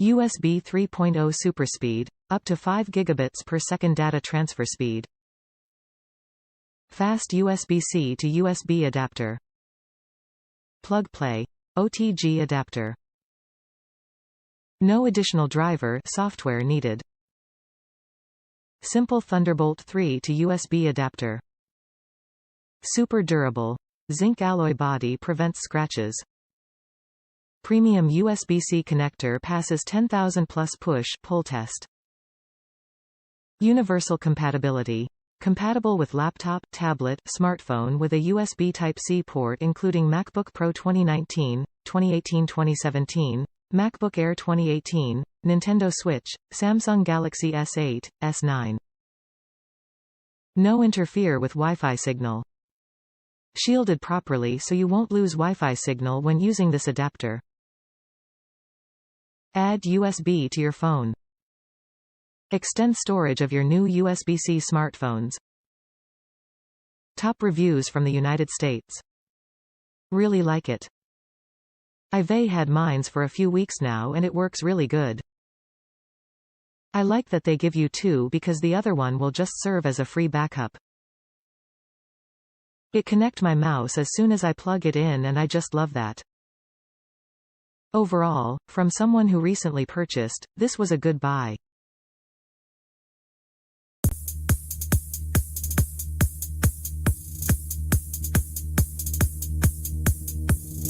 USB 3.0 Superspeed, up to 5 gigabits per second data transfer speed. Fast USB-C to USB adapter. Plug-play. OTG adapter. No additional driver software needed. Simple Thunderbolt 3 to USB adapter. Super durable. Zinc alloy body prevents scratches. Premium USB-C connector passes 10,000 plus push-pull test. Universal compatibility. Compatible with laptop, tablet, smartphone with a USB Type-C port including MacBook Pro 2019, 2018-2017, MacBook Air 2018, Nintendo Switch, Samsung Galaxy S8, S9. No interfere with Wi-Fi signal. Shielded properly so you won't lose Wi-Fi signal when using this adapter. Add USB to your phone. Extend storage of your new USB-C smartphones. Top reviews from the United States. Really like it. I've had mine for a few weeks now and it works really good. I like that they give you two because the other one will just serve as a free backup. It connect my mouse as soon as I plug it in and I just love that. Overall, from someone who recently purchased, this was a good buy.